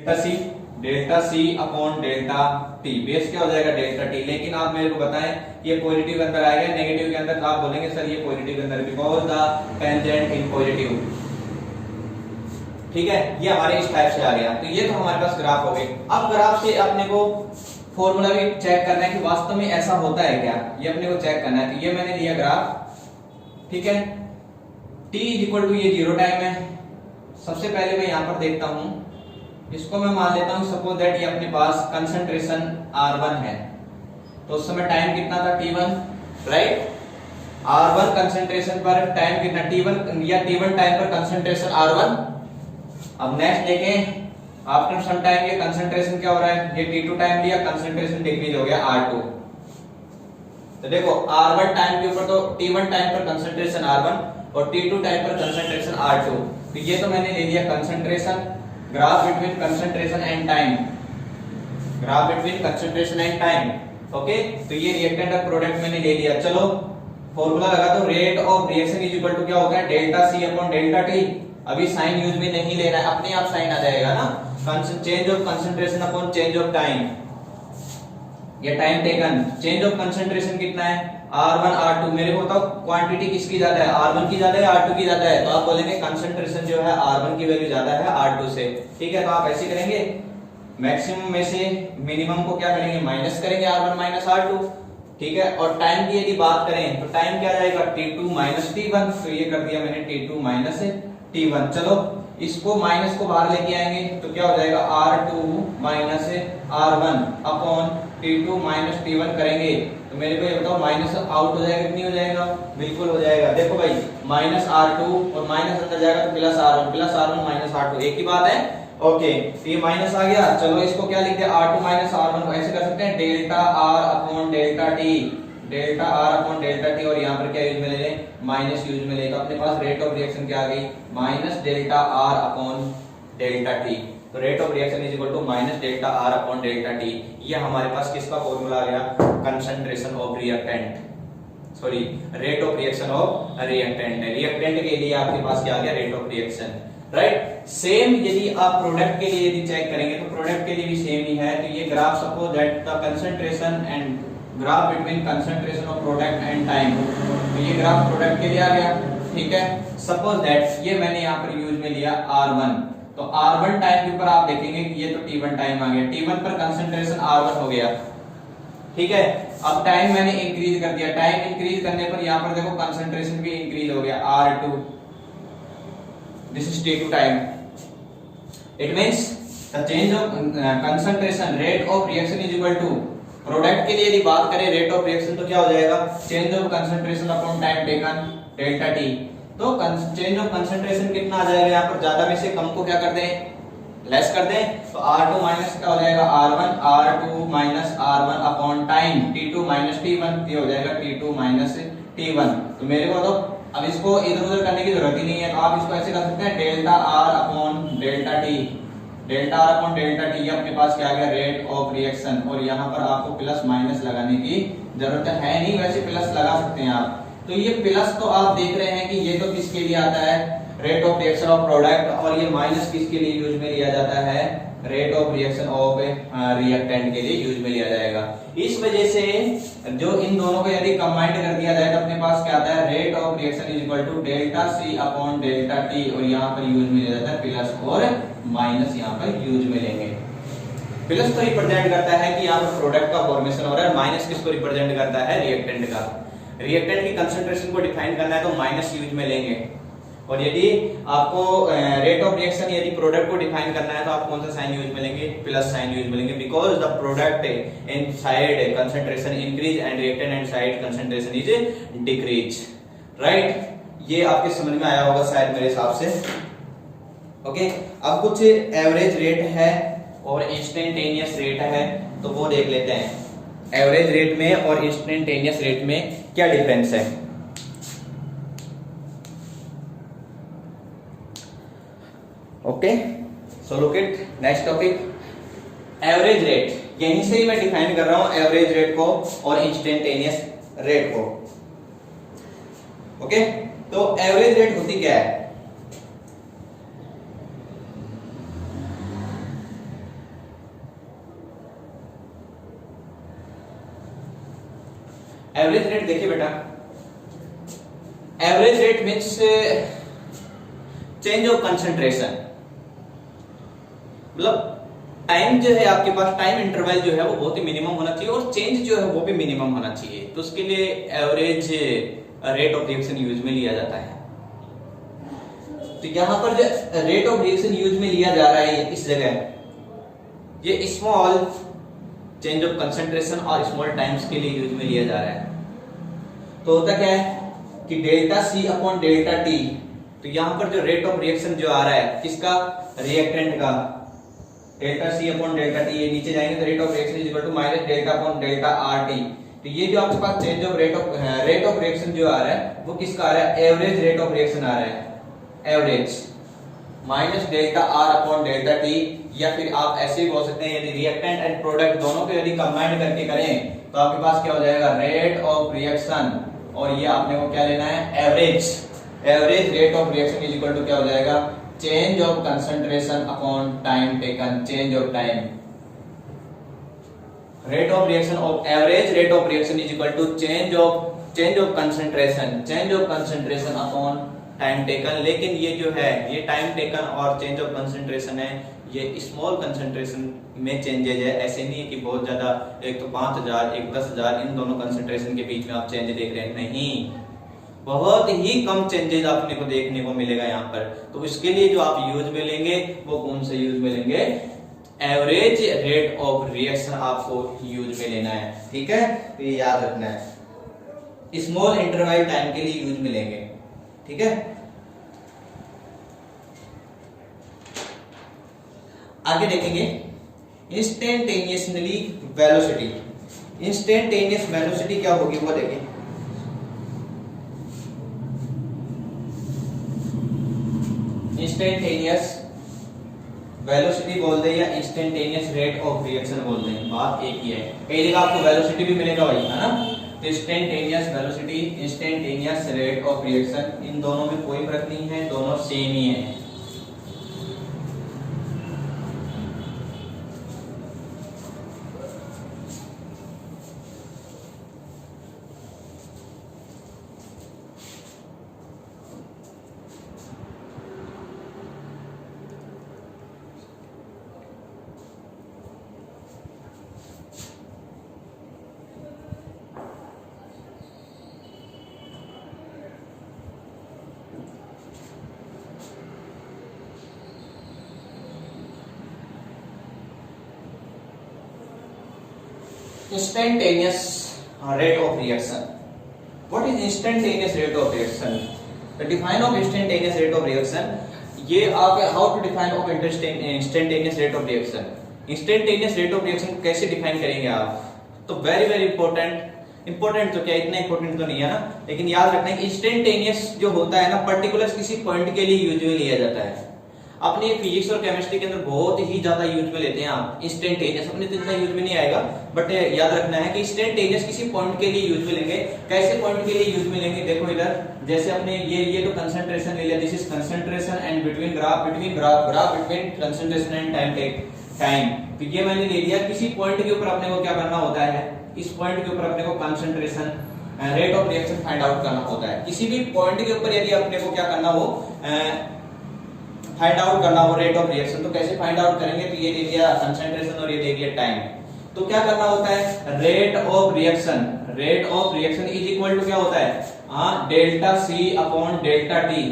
Delta C upon delta T, base क्या हो जाएगा डेल्टा टी। लेकिन आप मेरे को बताएं ये पॉजिटिव के अंदर आएगा, नेगेटिव के अंदर, तो आप बोलेंगे सर ये पॉजिटिव के अंदर, because the tangent in positive. ठीक है, ये हमारे इस टाइप से आ गया। तो ये तो हमारे पास ग्राफ हो गए। अब ग्राफ से अपने को फॉर्मूला भी चेक करना है कि वास्तव में ऐसा होता है क्या, ये अपने को चेक करना है। तो ये मैंने लिया ग्राफ, ठीक है, t इक्वल टू ये 0 टाइम है। सबसे पहले मैं यहां पर देखता हूं, इसको मैं मान लेता हूं सपोज दैट ये अपने पास कंसंट्रेशन R1 है, तो उस समय टाइम कितना था T1, राइट। R1 कंसंट्रेशन पर टाइम कितना T1 या T1 टाइम पर कंसंट्रेशन R1। अब नेक्स्ट देखें, आफ्टर सम टाइम ये कंसंट्रेशन क्या हो रहा है, ये T2 टाइम लिया, कंसंट्रेशन डिक्रीज हो गया R2। तो देखो R1 टाइम के ऊपर तो T1 टाइम पर कंसंट्रेशन R1 और T2 टाइम पर कंसंट्रेशन R2। तो ये तो मैंने ले लिया concentration, graph between concentration and time, graph between concentration and time. Okay, तो ये रिएक्टेंट और प्रोडक्ट मैंने ले लिया। चलो फॉर्मूला लगा दो, rate of reaction is equal to क्या होता है delta C upon delta T. अभी साइन यूज में नहीं लेना है, अपने आप साइन आ जाएगा ना, change of concentration upon change of time, ये time taken. Change of concentration कितना है R1 R2, मेरे को बताओ क्वांटिटी किसकी ज्यादा है, R1 की ज्यादा है R2 की ज्यादा है। तो आप बोलेंगे कंसंट्रेशन जो है R1 की वैल्यू ज्यादा है R2 से। ठीक है, तो आप ऐसे करेंगे, मैक्सिमम में से मिनिमम को क्या करेंगे माइनस करेंगे R1 माइनस R2। ठीक है, और टाइम की यदि बात करें तो टाइम क्या रहेगा T2 माइनस T1। तो ये कर दिया मैंने T2 माइनस T1। चलो इसको माइनस को बाहर लेके आएंगे तो क्या हो जाएगा R2 minus R1 upon T2 minus T1 करेंगे तो मेरे को ये बताओ माइनस आउट हो जाएगा कि नहीं हो जाएगा, बिल्कुल हो जाएगा। देखो भाई माइनस R2 और माइनस अंदर जाएगा तो प्लस R1 माइनस R2 एक ही बात है। ओके, तो ये माइनस आ गया। चलो इसको क्या लिखते हैं R2 माइनस R1 को ऐसे कर सकते हैं delta R upon delta T, delta R upon delta T, और यहाँ पर क्या यूज में ले लें माइनस यूज में ले, तो अपने पास रेट ऑफ रिएक्शन क्या आ गई minus delta R upon delta T. तो rate of reaction is equal to minus delta R upon delta T. ये हमारे पास किसका फॉर्मूला आ गया, concentration of reactant, sorry rate of reaction of reactant. Reactant के लिए आपके पास क्या आ गया rate of reaction, right. Same यदि आप प्रोडक्ट के लिए यदि चेक करेंगे तो प्रोडक्ट के लिए भी सेम ही है। तो ये graph suppose that the concentration and graph between concentration of product and time. तो ये ग्राफ प्रोडक्ट के लिए आ गया, ठीक है। सपोज दैट ये मैंने यहाँ पर यूज में लिया R1, तो R1 टाइम के ऊपर आप देखेंगे कि ये तो T1 टाइम आ गया, T1 पर कंसंट्रेशन R1 हो गया, ठीक है। अब टाइम मैंने इंक्रीज कर दिया, टाइम इंक्रीज करने पर यहाँ पर देखो कंसंट्रेशन भी इंक्रीज हो गया R2, this is T2 time. It means the change of concentration rate of reaction is equal to, product के लिए यदि बात करें रेट ऑफ रिएक्शन तो क्या हो जाएगा change of concentration upon time taken delta T. तो चेंज ऑफ कंसंट्रेशन कितना आ जाएगा, यहाँ पर ज्यादा में से कम को क्या कर दें लेस कर दें, तो R2 माइनस क्या हो जाएगा R1, R2 minus R1 upon time T2 minus T1, ये हो जाएगा T2 माइनस T1। तो मेरे को तो अब इसको इधर उधर करने की जरूरत ही नहीं है, तो आप इसको ऐसे कर सकते हैं delta R upon delta T, delta R upon delta T. ये अपने पास क्या आ गया रेट ऑफ रिएक्शन, और यहाँ पर आपको प्लस माइनस लगाने की जरूरत है नहीं, वैसे प्लस लगा सकते हैं आप। तो ये प्लस तो आप देख रहे हैं कि ये तो किसके लिए आता है rate of reaction of product, और ये माइनस किसके लिए यूज में लिया जाता है rate of reaction of reactant के लिए यूज में लिया जाएगा। इस वजह से जो इन दोनों को यदि कंबाइंड कर दिया जाए तो अपने पास क्या आता है rate of reaction is equal to delta C upon delta T, और यहाँ पर यूज में लिया जाता है प्लस और माइनस, यहाँ पर यूज में लेंगे। प्लस तो रिप्रेजेंट करता है कि यहाँ पर प्रोडक्ट का फॉर्मेशन हो रहा है, माइनस किसको रिप्रेजेंट करता है रिएक्टेंट का। रिएक्टेंट की कंसंट्रेशन को डिफाइन करना है तो माइनस यूज में लेंगे, और यदि आपको रेट ऑफ रिएक्शन यदि प्रोडक्ट को डिफाइन करना है तो आप कौन सा साइन यूज में लेंगे प्लस साइन यूज में लेंगे, because the product inside concentration increase and reactant inside concentration is decrease, right. ये आपके समझ में आया होगा शायद मेरे हिसाब से। ओके, अब कुछ एवरेज रेट है और इंस्टेंटेनियस रेट है, तो वो देख लेते हैं एवरेज रेट में और इंस्टेंटेनियस रेट में क्या डिफरेंस है। Okay, so look it next topic average rate. यहीं से ही मैं डिफाइन कर रहा हूं एवरेज रेट को और इंस्टेंटेनियस रेट को। ओके, तो एवरेज रेट होती क्या है, एवरेज रेट देखिए बेटा, average rate means change of concentration, मतलब टाइम जो है आपके पास, टाइम इंटरवल जो है वो बहुत ही मिनिमम होना चाहिए और चेंज जो है वो भी मिनिमम होना चाहिए। तो उसके लिए average rate of reaction use में लिया जाता है। तो यहां पर जो रेट ऑफ रिएक्शन यूज में लिया जा रहा है इस जगह, ये स्मॉल चेंज ऑफ कंसंट्रेशन और स्मॉल टाइम्स के लिए यूज में लिया जा रहा है। तो होता क्या है कि delta C upon delta T, तो यहां पर जो रेट ऑफ रिएक्शन जो आ रहा है किसका, रिएक्टेंट का, delta C upon delta T, ये नीचे जाएंगे तो rate of reaction is equal to minus delta upon delta R T. तो ये जो आपके पास change of rate of reaction जो आ रहा है वो किसका आ रहा है, एवरेज रेट ऑफ रिएक्शन आ रहा है, average minus delta R upon delta T. या फिर आप ऐसे भी बोल सकते हैं यदि रिएक्टेंट एंड प्रोडक्ट दोनों को यदि कंबाइन करके करें तो आपके पास क्या हो जाएगा, रेट ऑफ रिएक्शन, और ये आपने को क्या लेना है, average, average rate of reaction is equal to क्या हो जाएगा, change of concentration upon time taken, change of time, rate of reaction of average rate of reaction is equal to change of concentration upon time taken. लेकिन ये जो है ये time taken और change of concentration है ये small concentration में changes है, ऐसे नहीं है कि बहुत ज्यादा, एक तो 5000 एक 10,000, इन दोनों कंसंट्रेशन के बीच में आप चेंज देख रहे हैं, नहीं, बहुत ही कम चेंजेस आपने को देखने को मिलेगा यहाँ पर। तो इसके लिए जो आप यूज में लेंगे वो कौन सा यूज में लेंगे, एवरेज रेट ऑफ रिएक्शन आपको यूज में लेना है, ठीक है, तो ये याद रखना है, स्मॉल इंटरवल टाइम के लिए यूज में लेंगे, ठीक है। आगे देखेंगे इंस्टेंटेनियसली वेलोसिटी, इंस्टेंटेनियस वेलोसिटी क्या होगी वो देखें। इंस्टेंटेनियस वेलोसिटी बोल दे या इंस्टेंटेनियस रेट ऑफ रिएक्शन बोल दे, बात एक ही है, कई जगह आपको वेलोसिटी भी मिलेगा वही, है ना। तो instantaneous velocity, instantaneous rate of reaction, इन दोनों में कोई फर्क नहीं है, दोनों सेम ही है। Instantaneous rate of reaction. What is instantaneous rate of reaction? The define of instantaneous rate of reaction. ये आप how to define of instantaneous rate of reaction. Instantaneous rate of reaction कैसे define करेंगे आप? तो very important तो क्या इतना important तो नहीं है ना, लेकिन याद रखना है कि instantaneous जो होता है ना पर्टिकुलर किसी पॉइंट के लिए यूज में लिया जाता है। अपने फिजिक्स और केमिस्ट्री के अंदर बहुत ही ज्यादा यूज में लेते हैं आप इंस्टेंटेनियस, अपने तो इतना यूज में नहीं आएगा, बट याद रखना है कि इंस्टेंटेनियस किसी पॉइंट के लिए यूज में लेंगे। कैसे पॉइंट के लिए यूज में लेंगे, देखो इधर जैसे अपने ये तो कंसंट्रेशन ले लिया, this is concentration and between graph between concentration and time, तो ये मैंने ले लिया। किसी पॉइंट के ऊपर अपने को क्या करना होता है, इस पॉइंट के ऊपर अपने को concentration rate of reaction find out करना होता है। किसी भी पॉइंट के ऊपर यदि अपने को क्या करना हो, फाइंड आउट करना हो रेट ऑफ रिएक्शन, तो कैसे फाइंड आउट करेंगे, तो ये दे दिया कंसंट्रेशन और ये दे दिया टाइम, तो क्या करना होता है, rate of reaction is equal to क्या होता है, delta C upon delta T,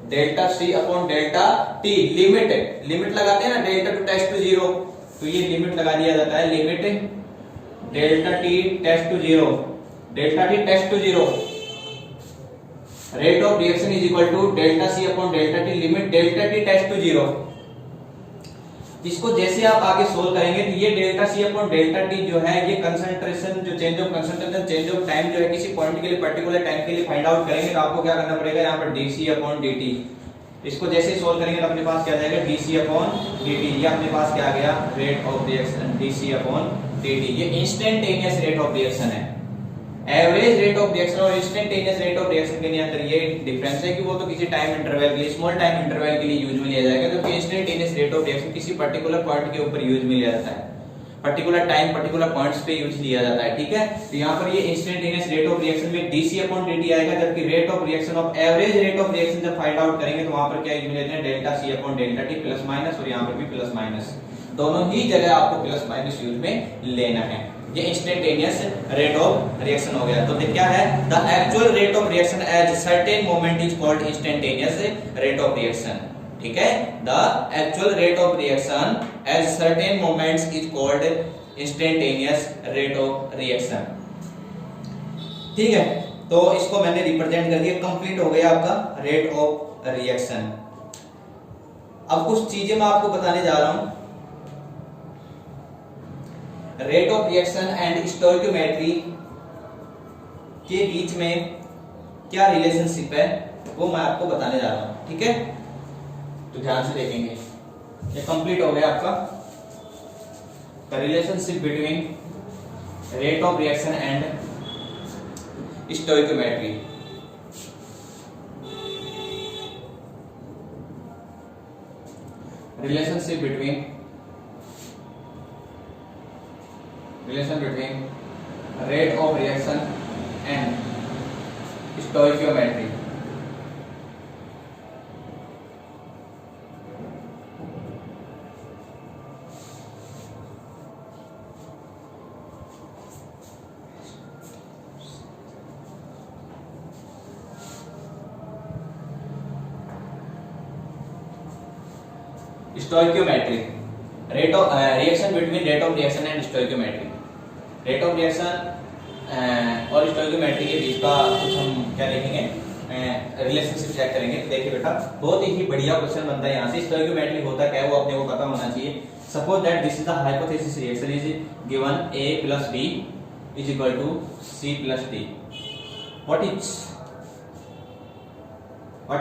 delta C upon delta T, limit लगाते हैं ना, delta to tends to zero, तो ये लिमिट लगा दिया जाता है, limit delta T tends to zero, delta T tends to zero, rate of reaction is equal to delta C upon delta T, limit delta T tends to zero. इसको जैसे आप आगे सोल्व करेंगे तो ये delta C upon delta T जो है ये कंसंट्रेशन जो change of concentration change of time जो है किसी पॉइंट के लिए पर्टिकुलर टाइम के लिए फाइंड आउट करेंगे तो आपको क्या करना पड़ेगा, यहाँ पर डीसी अपॉन डीटी, इसको जैसे सोल्व करेंगे तो अपने पास क्या जाएगा, डीसी अपॉन डीटी, ये अपने पास क्या आ गया, rate of reaction D C upon D T. ये इंस्टेंटेनियस रेट ऑफ रिएक्शन है। एवरेज रेट ऑफ रिएक्शन और इंस्टेंटेनियस रेट ऑफ रिएक्शन के अंदर ये डिफरेंस है कि वो तो किसी टाइम इंटरवल के लिए, स्मॉल टाइम इंटरवल के लिए यूज में लिया जाएगा, जबकि इंस्टेंटेनियस रेट ऑफ रिएक्शन किसी पर्टिकुलर पॉइंट के ऊपर यूज में लिया जाता है। पर्टिकुलर टाइम पर्टिकुलर पॉइंट्स पे यूज लिया जाता है, ठीक है। तो यहाँ पर ये इंस्टेंटेनियस रेट ऑफ रिएक्शन में dc/dt आएगा, जबकि rate of reaction of average rate of reaction जब फाइंड आउट करेंगे तो वहां पर क्या यूज लेते हैं, ΔC/ΔT प्लस माइनस, और यहाँ पर भी प्लस माइनस, दोनों ही जगह आपको प्लस माइनस यूज में लेना है। ये इंस्टेंटेनियस रेट ऑफ रिएक्शन हो गया। तो क्या है, the actual rate of reaction as certain moment is called instantaneous rate of reaction, ठीक है। The actual rate of reaction as certain moments is called instantaneous rate of reaction, ठीक है। तो इसको मैंने रिप्रेजेंट कर दिया, कंप्लीट हो गया आपका रेट ऑफ रिएक्शन। अब कुछ चीजें मैं आपको बताने जा रहा हूं। Rate of reaction and stoichiometry के बीच में क्या रिलेशनशिप है वो मैं आपको बताने जा रहा हूं, ठीक है। तो ध्यान से देखेंगे, ये कंप्लीट हो गया आपका the relationship between rate of reaction and stoichiometry. Relation between rate of reaction and stoichiometry। Stoichiometry, rate of reaction between rate of reaction and stoichiometry. Rate of reaction और स्टोइकियोमेट्री के बीच का कुछ हम क्या देखेंगे, रिलेशनशिप चेक करेंगे। देखिए बेटा, बहुत ही बढ़िया क्वेश्चन बनता है यहाँ से। स्टोइकियोमेट्री होता क्या है वो अपने को पता होना चाहिए। Suppose that this is the hypothesis reaction is given A plus B is equal to C plus D। What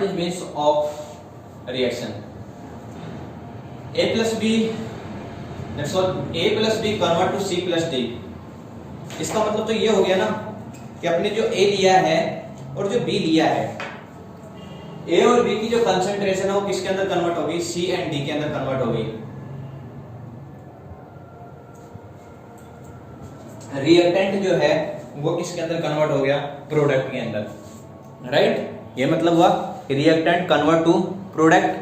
is means of reaction? A plus B, that's all, A plus B convert to C plus D। इसका मतलब तो ये हो गया ना कि अपने जो A लिया है और जो B लिया है, A और B की जो कंसंट्रेशन है वो किसके अंदर कन्वर्ट होगी, C एंड D के अंदर कन्वर्ट होगी। रिएक्टेंट जो है वो किसके अंदर कन्वर्ट हो गया, प्रोडक्ट के अंदर, राइट। ये मतलब हुआ कि reactant convert to product.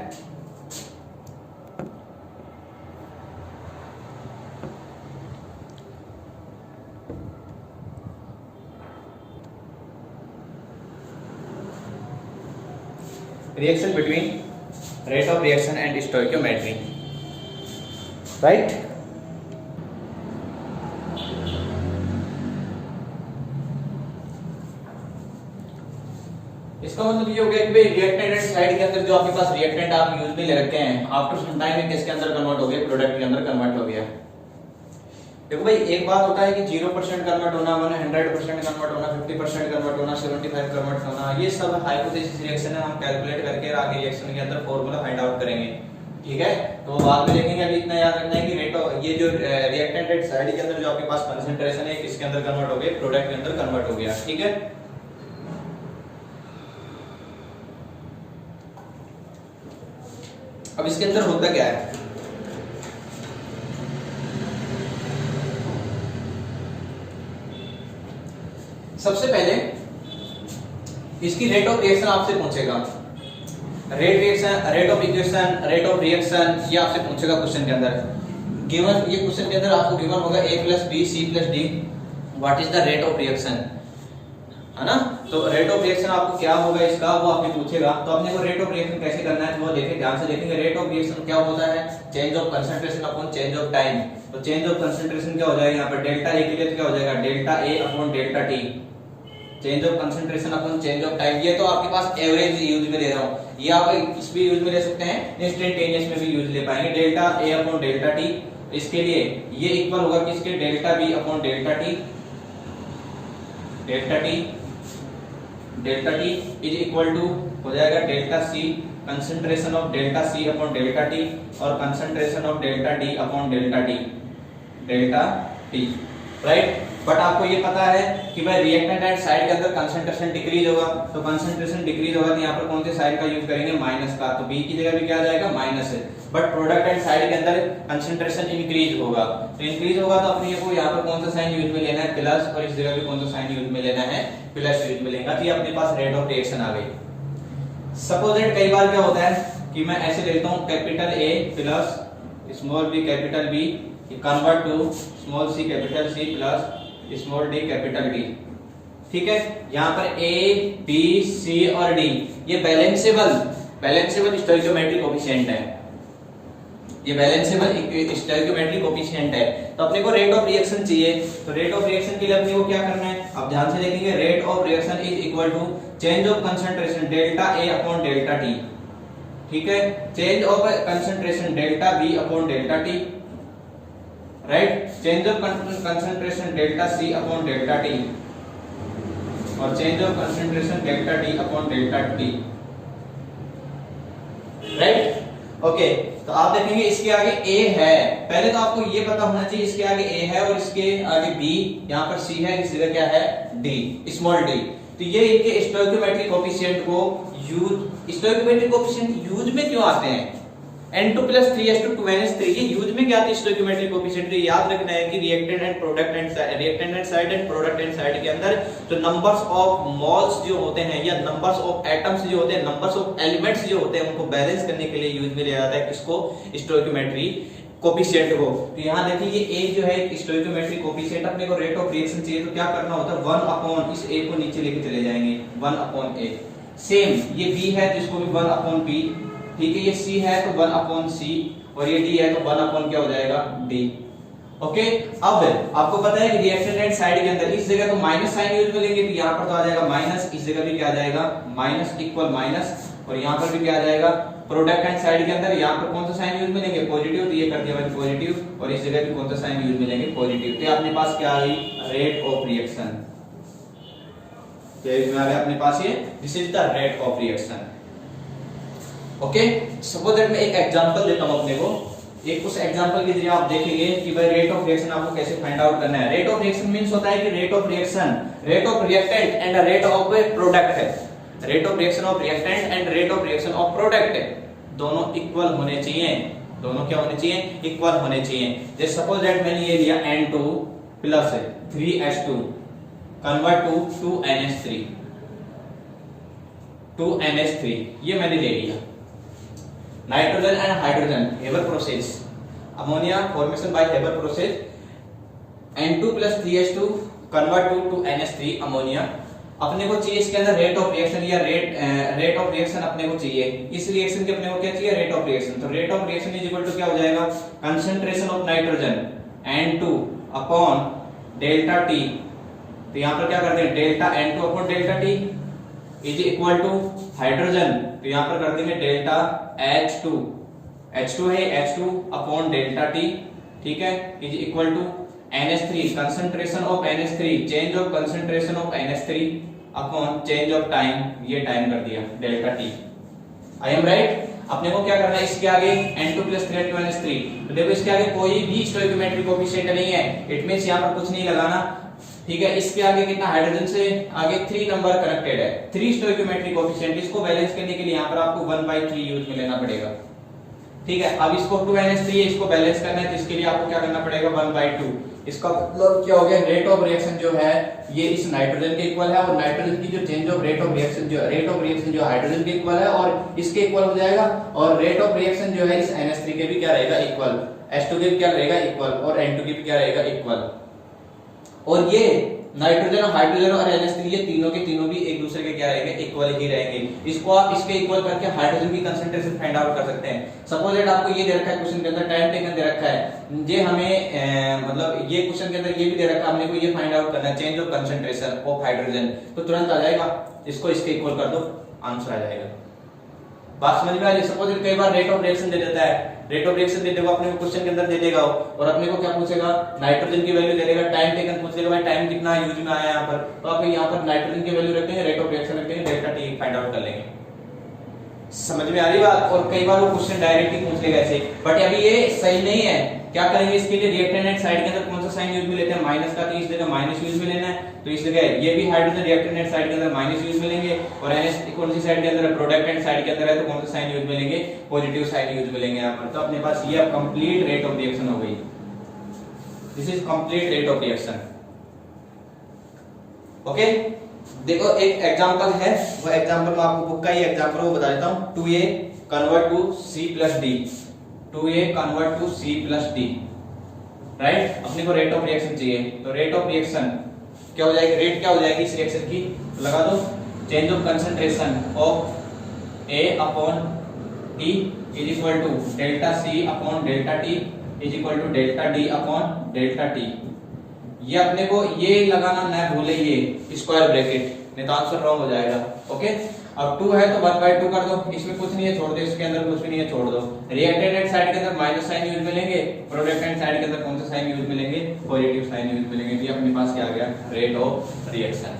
Reaction between rate of reaction and stoichiometry, right? इसका मतलब ये हो गया कि भाई रिएक्टेंट साइड के अंदर जो आपके पास रिएक्टेंट आप यूज में ले रखे हैं, आफ्टर सम टाइम में किसके अंदर कन्वर्ट हो गया, प्रोडक्ट के अंदर कन्वर्ट हो गया। देखो भाई, एक बात होता है कि 0% कन्वर्ट होना, 100% कन्वर्ट होना, 50% कन्वर्ट होना, 75 कन्वर्ट होना, ये सब हाइपोथेसिस रिएक्शन है। हम कैलकुलेट करके आगे रिएक्शन के अंदर फॉर्मूला फाइंड आउट करेंगे, ठीक है। तो बाद में देखेंगे। अभी इतना याद रखना है कि रेट ऑफ ये जो रिएक्टेंट साइड के अंदर जो आपके पास कंसंट्रेशन है किसके अंदर कन्वर्ट हो गया, प्रोडक्ट के अंदर कन्वर्ट हो गया, ठीक है। अब इसके अंदर होता क्या है, सबसे पहले इसकी रेट ऑफ रिएक्शन आपसे पूछेगा। Rate of equation, rate of reaction ये आपसे पूछेगा क्वेश्चन के अंदर। गिवन ये क्वेश्चन के अंदर आपको गिवन होगा A plus B C plus D, what is the rate of reaction, है ना। तो रेट ऑफ रिएक्शन आपको क्या होगा इसका वो आपने पूछेगा। तो अपने को रेट ऑफ रिएक्शन कैसे करना है वो देखें, ध्यान से देखेंगे। रेट ऑफ रिएक्शन क्या होता है, change of concentration upon change of time. तो चेंज ऑफ कंसंट्रेशन क्या हो जाएगा यहाँ पर, डेल्टा A के लिए क्या हो जाएगा, delta A upon delta T। Change of concentration upon change of time, ये तो आपके पास एवरेज यूज में ले रहा हूं, ये आप इस भी यूज में ले सकते हैं, इंस्टेंटेनियस में भी यूज ले पाएंगे। Delta A upon delta T, इसके लिए ये इक्वल होगा किसके, delta B upon delta T। Delta T is equal to हो जाएगा delta C, concentration of delta C upon delta T, और concentration of delta D upon delta T, right. But आपको ये पता है कि भाई रिएक्टेंट एंड साइड के अंदर कंसंट्रेशन डिक्रीज होगा, तो कंसंट्रेशन डिक्रीज होगा तो यहाँ पर कौन से साइड का यूज करेंगे, माइनस का, तो बी की जगह भी क्या आ जाएगा, माइनस है। बट प्रोडक्ट एंड साइड के अंदर कंसंट्रेशन इंक्रीज होगा, तो इंक्रीज होगा तो अपने को यहाँ पर कौन सा साइन यूज में लेना है, प्लस, और इस जगह भी कौन सा साइन यूज में लेना है, प्लस यूज में लेगा, तो ये अपने पास रेट ऑफ रिएक्शन आ गई। सपोज दैट कई बार क्या होता है कि मैं ऐसे लेता हूँ capital A plus small B capital B convert to small C capital C plus small D capital D. ठीक है, यहाँ पर ए बी सी और डी ये बैलेंसेबल स्टोइकियोमेट्रिक कोएफिशिएंट है, ये बैलेंसेबल स्टोइकियोमेट्रिक कोएफिशिएंट है। तो अपने को रेट ऑफ रिएक्शन चाहिए, तो रेट ऑफ रिएक्शन के लिए अपने को क्या करना है, आप ध्यान से देखेंगे, rate of reaction is equal to change of concentration delta A upon delta T. ठीक है, change of concentration delta B upon delta T, right, change of concentration delta C upon delta T और change of concentration delta D upon delta T, right. Okay, तो आप देखेंगे इसके आगे ए है, पहले तो आपको ये पता होना चाहिए इसके आगे ए है और इसके आगे बी, यहाँ पर सी है, इस जगह क्या है, डी, स्मॉल डी। तो ये इनके स्टोइकियोमेट्रिक कोएफिशिएंट को यूज, स्टोइकियोमेट्रिक कोएफिशिएंट यूज में क्यों आते हैं, n2 + 3s2 2n3, ये यूज में क्या आते हैं स्टोइकियोमेट्रिक कोएफिशिएंट, याद रखना है कि reactant and product and side and product and side के अंदर जो नंबर्स ऑफ मोल्स जो होते हैं या नंबर्स ऑफ एटम्स जो होते हैं, नंबर्स ऑफ एलिमेंट्स जो होते हैं, उनको बैलेंस करने के लिए यूज में लिया जाता है किसको, स्टोइकियोमेट्रिक कोएफिशिएंट को। तो यहाँ देखिए ये a जो है स्टोइकियोमेट्रिक कोएफिशिएंट, अपने को रेट ऑफ रिएक्शन चाहिए तो क्या करना होता है, 1 अपॉन इस a को नीचे लेके चले जाएंगे, 1 अपॉन a। सेम ये b है तो इसको भी 1 अपॉन b, ठीक है, ये c है तो 1 अपॉन c और ये d है तो 1 अपॉन क्या हो जाएगा, d। ओके, अब आपको पता है कि रिएक्टेंट एंड साइड के अंदर इस जगह तो माइनस साइन यूज में लेंगे, तो यहाँ पर तो आ जाएगा माइनस, इस जगह भी क्या आ जाएगा, माइनस इक्वल माइनस, और यहाँ पर भी क्या आ जाएगा, प्रोडक्ट एंड साइड के अंदर यहाँ पर कौन सा साइन यूज में लेंगे, पॉजिटिव, तो ये कर दिया मैंने पॉजिटिव, और इस जगह भी कौन सा साइन यूज में लेंगे, पॉजिटिव। तो अपने पास क्या आ गई, रेट ऑफ रिएक्शन, क्या यूज में आ गया अपने पास, ये this is the rate of reaction. Okay, suppose that मैं एक एग्जांपल देता हूं अपने को, एक उस एग्जांपल के जरिए आप देखेंगे कि भाई रेट ऑफ रिएक्शन आपको कैसे फाइंड आउट करना है। रेट ऑफ रिएक्शन मींस होता है कि rate of reaction, rate of reactant and rate of product है, rate of reaction of reactant and rate of reaction of product है, दोनों इक्वल होने चाहिए, दोनों क्या होने चाहिए, इक्वल होने चाहिए। जैसे सपोज दैट मैंने ये लिया N2 plus 3H2 convert to 2NH3, 2NH3 ये मैंने ले लिया। Nitrogen and hydrogen Haber process, ammonia formation by Haber process, N2 + 3H2 convert to 2NH3 ammonia. अपने को चाहिए इसके अंदर रेट ऑफ रिएक्शन या रेट ऑफ रिएक्शन अपने को चाहिए, इस रिएक्शन के अपने को क्या चाहिए, रेट ऑफ रिएक्शन। तो rate of reaction is equal to क्या हो जाएगा, concentration of nitrogen N2 upon delta T, तो यहां पर क्या करते हैं, delta N2 upon delta T is equal to hydrogen, तो यहां पर कर देंगे डेल्टा H2, H2 है, H2 अपॉन डेल्टा T, ठीक है, is equal to NH3, concentration of NH3, change of concentration of NH3 upon change of time, ये time कर दिया delta T। I am right. अपने को क्या करना है, इसके आगे N2 + 3H2 NH3, तो देखो इसके आगे कोई भी स्टोइकियोमेट्रिक कोएफिशिएंट नहीं है, इट मींस यहां पर कुछ नहीं लगाना, ठीक है। इसके आगे कितना, हाइड्रोजन से आगे 3 नंबर कनेक्टेड है, 3 स्टोइकियोमेट्रिक कोएफिशिएंट, इसको बैलेंस करने के लिए यहां पर आपको 1/3 यूज में लेना पड़ेगा, ठीक है। अब इसको 2NH3 है, इसको बैलेंस करना है तो इसके लिए आपको क्या करना पड़ेगा, 1/2। इसका मतलब क्या हो गया, रेट ऑफ रिएक्शन जो है ये इस नाइट्रोजन के इक्वल है, और नाइट्रोजन की जो change of rate of reaction जो हाइड्रोजन के इक्वल है और इसके इक्वल हो जाएगा, और रेट ऑफ रिएक्शन जो है इस NH3 के भी क्या रहेगा, इक्वल, H2 के भी क्या रहेगा, इक्वल, और N2 के भी क्या रहेगा, इक्वल। और ये नाइट्रोजन और हाइड्रोजन और NH3 ये तीनों के तीनों भी एक दूसरे के क्या रहेंगे, इक्वल ही रहेंगे। इसको आप इसके इक्वल करके हाइड्रोजन की कंसंट्रेशन फाइंड आउट कर सकते हैं। सपोज दैट आपको ये दे रखा है क्वेश्चन के अंदर, टाइम टेकन दे रखा है, ये हमें मतलब ये क्वेश्चन के अंदर ये भी दे रखा है, हमने को ये फाइंड आउट करना है change of concentration of hydrogen, तो तुरंत आ जाएगा, इसको इसके इक्वल कर दो, आंसर आ जाएगा। बात समझ में आ रही है। सपोज कई बार रेट ऑफ रिएक्शन दे देता है, रेट ऑफ रिएक्शन दे देगा अपने को क्वेश्चन के अंदर दे देगा, और अपने को क्या पूछेगा, नाइट्रोजन की वैल्यू दे देगा, टाइम टेकन पूछ लेगा, भाई टाइम कितना यूज में आया यहाँ पर, तो आप यहाँ पर नाइट्रोजन की वैल्यू रखेंगे, रेट ऑफ रिएक्शन रखेंगे, डेल्टा T फाइंड आउट कर लेंगे। समझ में आ रही बात। और कई बार वो क्वेश्चन डायरेक्ट ही पूछ लेगा ऐसे, बट अभी ये सही नहीं है। क्या करेंगे इसके लिए, रिएक्टेंट साइड के अंदर कौन सा साइन यूज में लेते हैं, माइनस का, तो इस जगह माइनस यूज में लेना है, तो इस जगह ये भी हाइड्रोजन रिएक्टेंट साइड के अंदर माइनस यूज में लेंगे, और NH कौन सी साइड के अंदर है, प्रोडक्टेंट साइड के अंदर है, तो कौन सा साइन यूज में लेंगे, पॉजिटिव साइन यूज में लेंगे यहाँ पर। तो अपने पास ये अब कंप्लीट रेट ऑफ रिएक्शन हो गई। This is complete rate of reaction. Okay, देखो एक एग्जांपल है, वो एग्जांपल मैं आपको बुक का ही एग्जांपल वो बता देता हूं। 2A convert to C plus D, 2A convert to C plus D, right. अपने को रेट ऑफ रिएक्शन चाहिए, तो रेट ऑफ रिएक्शन क्या हो जाएगी, रेट क्या हो जाएगी इस रिएक्शन की, तो लगा दो change of concentration of A upon T is equal to delta C upon delta T is equal to delta D upon delta T। ये अपने को ये लगाना ना भूले, ये स्क्वायर ब्रैकेट, नहीं तो आंसर रॉन्ग हो जाएगा। ओके, अब 2 है तो 1/2 कर दो, इसमें कुछ नहीं है छोड़ दो, इसके अंदर कुछ भी नहीं है छोड़ दो। रिएक्टेंट साइड के अंदर माइनस साइन यूज में लेंगे, प्रोडक्टेंट साइड के अंदर कौन सा साइन यूज में लेंगे, पॉजिटिव साइन यूज में लेंगे। ये अपने पास क्या आ गया, rate of reaction.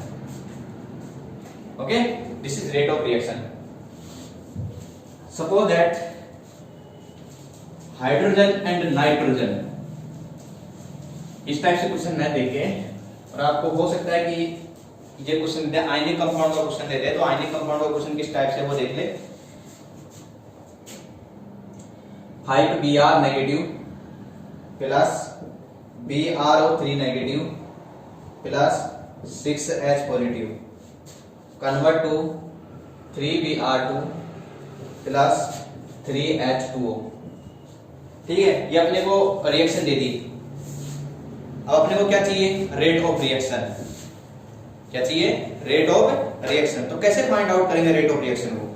Okay, this is rate of reaction. Suppose that hydrogen and nitrogen, इस टाइप से क्वेश्चन न देके, और आपको हो सकता है कि ये क्वेश्चन आयनिक कंपाउंड का क्वेश्चन देते हैं, तो आयनिक कंपाउंड का क्वेश्चन किस टाइप से वो देख ले। 5Br negative plus BrO3 negative plus 6H positive convert to 3Br2 plus 3H2O। ठीक है, ये अपने को रिएक्शन दे दी। अब अपने को क्या चाहिए, रेट ऑफ रिएक्शन। क्या चाहिए, रेट ऑफ रिएक्शन। तो कैसे फाइंड आउट करेंगे रेट ऑफ रिएक्शन को,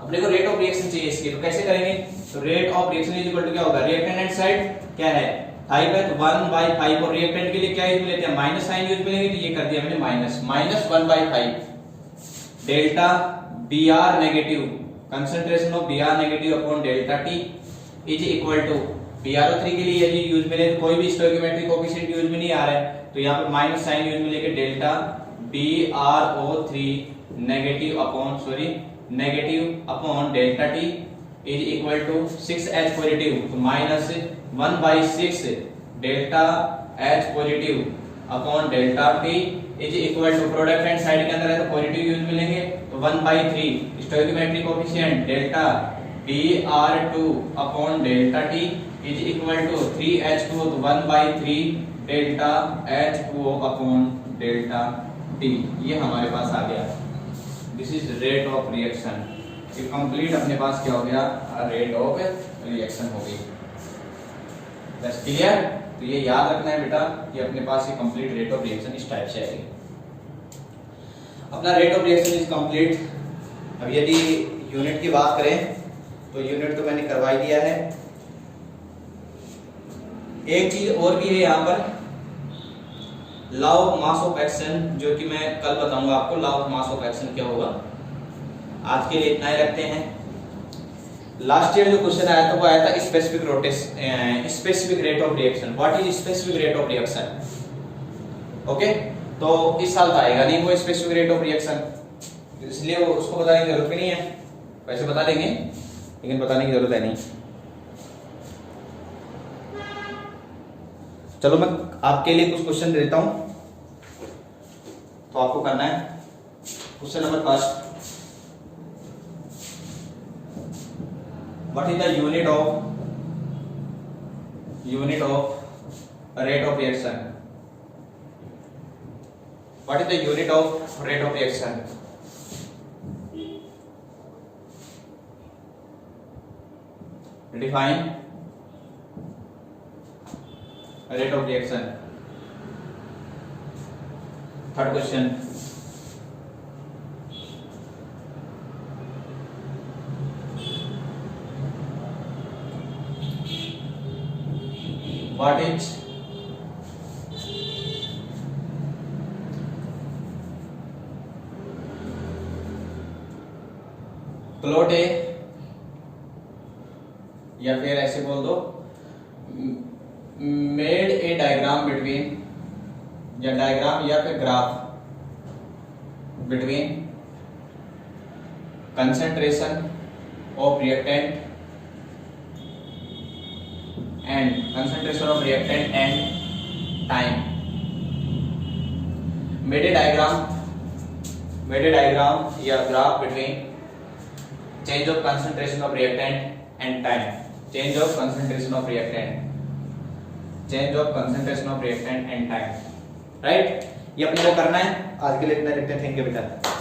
अपने को रेट ऑफ रिएक्शन चाहिए इसकी, तो कैसे करेंगे, तो rate of reaction is equal to क्या होगा, रिएक्टेंट साइड क्या है 5 है, तो 1/5, और रिएक्टेंट के लिए क्या यूज में लेते हैं, माइनस साइन यूज में लेंगे, तो ये कर दिया मैंने minus 1/5 delta Br negative, concentration of Br negative upon delta T is equal to BrO3 के लिए यदि यूज में ले तो कोई भी स्टोइकियोमेट्रिक कोएफिशिएंट यूज में नहीं आ रहा है, तो यहाँ पर माइनस साइन यूज में लेके delta BrO3 negative upon delta T is equal to 6H positive, तो minus 1/6 delta H positive upon delta T is equal to product side के अंदर है तो पॉजिटिव यूज में लेंगे, तो 1/3 stoichiometric coefficient delta Br2 upon delta T is equal to 3H2O, तो 1/3 delta H2O upon delta T। ये हमारे पास आ गया, this is rate of reaction. ये कंप्लीट अपने पास क्या हो गया, रेट ऑफ रिएक्शन हो गई। That's clear. तो ये याद रखना है बेटा कि अपने पास ये कंप्लीट रेट ऑफ रिएक्शन इस टाइप से आएगी। अपना rate of reaction is complete. अब यदि यूनिट की बात करें तो यूनिट तो मैंने करवा ही दिया है। एक चीज और भी है यहाँ पर, law of mass of action, जो कि मैं कल बताऊंगा आपको law of mass of action क्या होगा। आज के लिए इतना ही रखते हैं। लास्ट ईयर जो क्वेश्चन आया था वो आया था specific rate of reaction. What is specific rate of reaction, okay. तो इस साल तो आएगा नहीं वो स्पेसिफिक रेट ऑफ रिएक्शन, इसलिए वो उसको बताने की जरूरत भी नहीं है। वैसे बता देंगे लेकिन बताने की जरूरत है नहीं। चलो मैं आपके लिए कुछ क्वेश्चन दे देता हूं, तो आपको करना है। Question number first, what is the unit of rate of reaction. What is the unit of rate of reaction. Define rate of reaction. Third question, what is plot A, या फिर ऐसे बोल दो मेड ए डायग्राम बिटवीन, या diagram या फिर graph between concentration of reactant and time. made a diagram या graph between change of concentration of reactant and time. change of concentration of reactant and time, right? ये अपने को करना है। आज के लिए इतना रखते हैं। थैंक यू बेटा।